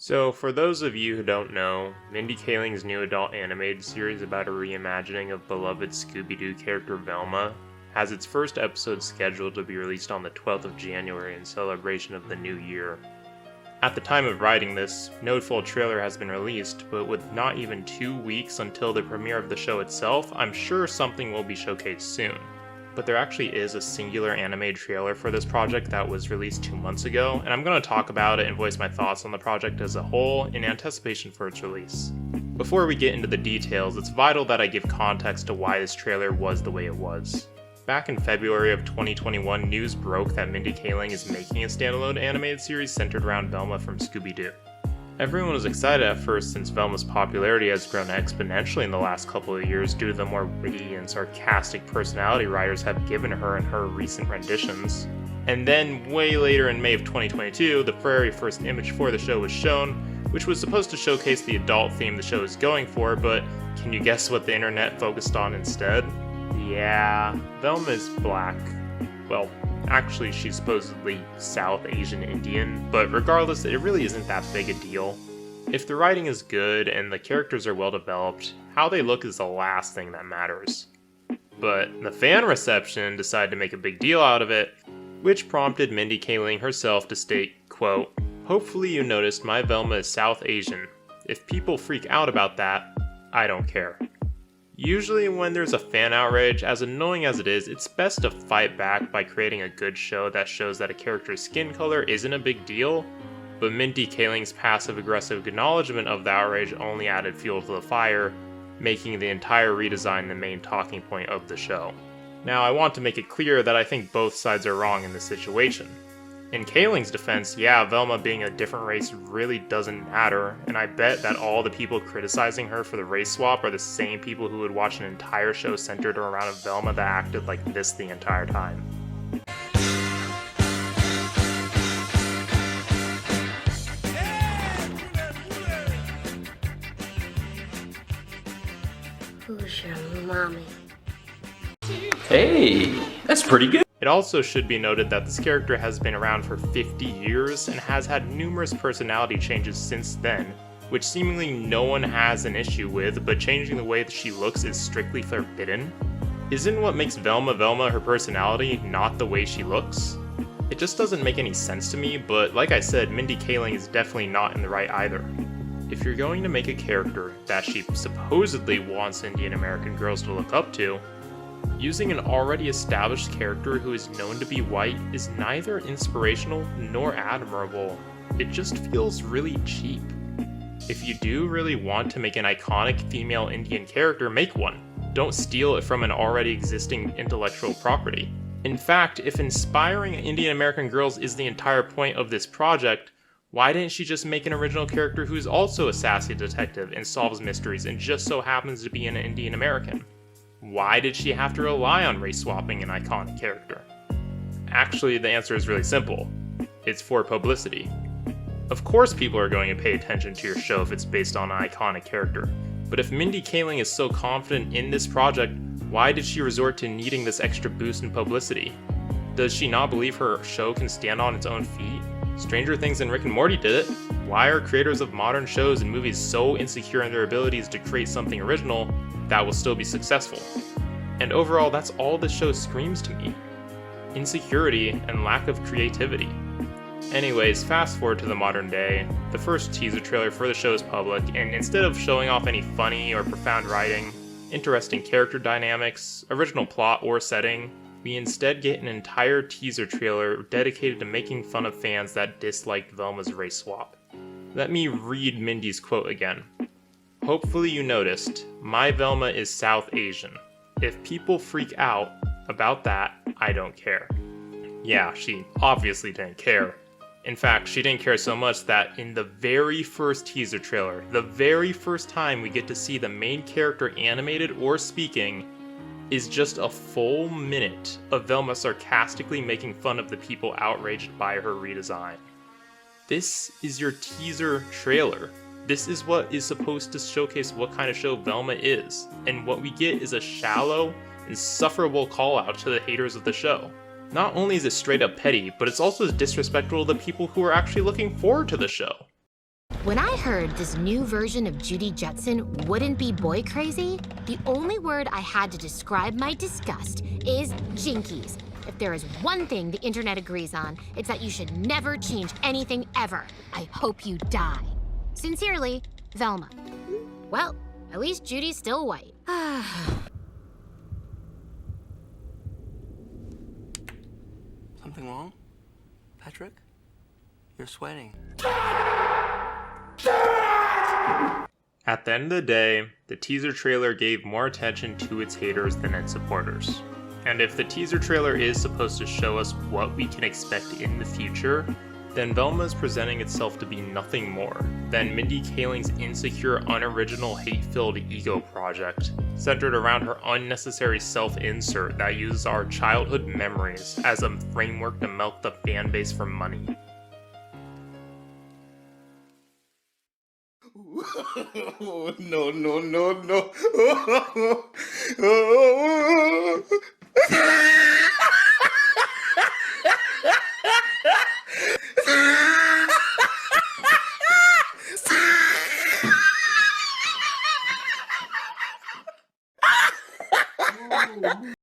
So, for those of you who don't know, Mindy Kaling's new adult animated series about a reimagining of beloved Scooby-Doo character Velma has its first episode scheduled to be released on the 12th of January in celebration of the new year. At the time of writing this, no full trailer has been released, but with not even 2 weeks until the premiere of the show itself, I'm sure something will be showcased soon. But there actually is a singular animated trailer for this project that was released 2 months ago, and I'm going to talk about it and voice my thoughts on the project as a whole in anticipation for its release. Before we get into the details, it's vital that I give context to why this trailer was the way it was. Back in February of 2021, news broke that Mindy Kaling is making a standalone animated series centered around Velma from Scooby-Doo. Everyone was excited at first since Velma's popularity has grown exponentially in the last couple of years due to the more witty and sarcastic personality writers have given her in her recent renditions. And then, way later in May of 2022, the very first image for the show was shown, which was supposed to showcase the adult theme the show is going for, but can you guess what the internet focused on instead? Yeah, Velma is black. Well, actually, she's supposedly South Asian Indian, but regardless, it really isn't that big a deal. If the writing is good and the characters are well developed, how they look is the last thing that matters. But the fan reception decided to make a big deal out of it, which prompted Mindy Kaling herself to state, quote, "Hopefully you noticed my Velma is South Asian. If people freak out about that, I don't care." Usually when there's a fan outrage, as annoying as it is, it's best to fight back by creating a good show that shows that a character's skin color isn't a big deal, but Mindy Kaling's passive-aggressive acknowledgement of the outrage only added fuel to the fire, making the entire redesign the main talking point of the show. Now, I want to make it clear that I think both sides are wrong in this situation. In Kaling's defense, yeah, Velma being a different race really doesn't matter, and I bet that all the people criticizing her for the race swap are the same people who would watch an entire show centered around a Velma that acted like this the entire time. Who's your mommy? Hey, that's pretty good. It also should be noted that this character has been around for 50 years and has had numerous personality changes since then, which seemingly no one has an issue with, but changing the way that she looks is strictly forbidden. Isn't what makes Velma Velma her personality, not the way she looks? It just doesn't make any sense to me, but like I said, Mindy Kaling is definitely not in the right either. If you're going to make a character that she supposedly wants Indian American girls to look up to, using an already established character who is known to be white is neither inspirational nor admirable. It just feels really cheap. If you do really want to make an iconic female Indian character, make one. Don't steal it from an already existing intellectual property. In fact, if inspiring Indian American girls is the entire point of this project, why didn't she just make an original character who's also a sassy detective and solves mysteries and just so happens to be an Indian American? Why did she have to rely on race swapping an iconic character? Actually, the answer is really simple. It's for publicity. Of course people are going to pay attention to your show if it's based on an iconic character, but if Mindy Kaling is so confident in this project, why did she resort to needing this extra boost in publicity? Does she not believe her show can stand on its own feet? Stranger Things and Rick and Morty did it. Why are creators of modern shows and movies so insecure in their abilities to create something original that will still be successful? And overall, that's all this show screams to me. Insecurity and lack of creativity. Anyways, fast forward to the modern day. The first teaser trailer for the show is public, and instead of showing off any funny or profound writing, interesting character dynamics, original plot or setting, we instead get an entire teaser trailer dedicated to making fun of fans that disliked Velma's race swap. Let me read Mindy's quote again. "Hopefully you noticed, my Velma is South Asian. If people freak out about that, I don't care." Yeah, she obviously didn't care. In fact, she didn't care so much that in the very first teaser trailer, the very first time we get to see the main character animated or speaking, is just a full minute of Velma sarcastically making fun of the people outraged by her redesign. This is your teaser trailer. This is what is supposed to showcase what kind of show Velma is, and what we get is a shallow, insufferable call out to the haters of the show. Not only is it straight up petty, but it's also disrespectful to the people who are actually looking forward to the show. When I heard this new version of Judy Jetson wouldn't be boy crazy, the only word I had to describe my disgust is jinkies. If there is one thing the internet agrees on, it's that you should never change anything ever. I hope you die. Sincerely, Velma. Well, at least Judy's still white. Something wrong? Patrick? You're sweating. At the end of the day, the teaser trailer gave more attention to its haters than its supporters. And if the teaser trailer is supposed to show us what we can expect in the future, then Velma is presenting itself to be nothing more than Mindy Kaling's insecure, unoriginal, hate-filled ego project, centered around her unnecessary self-insert that uses our childhood memories as a framework to milk the fanbase for money. No, no, no, no.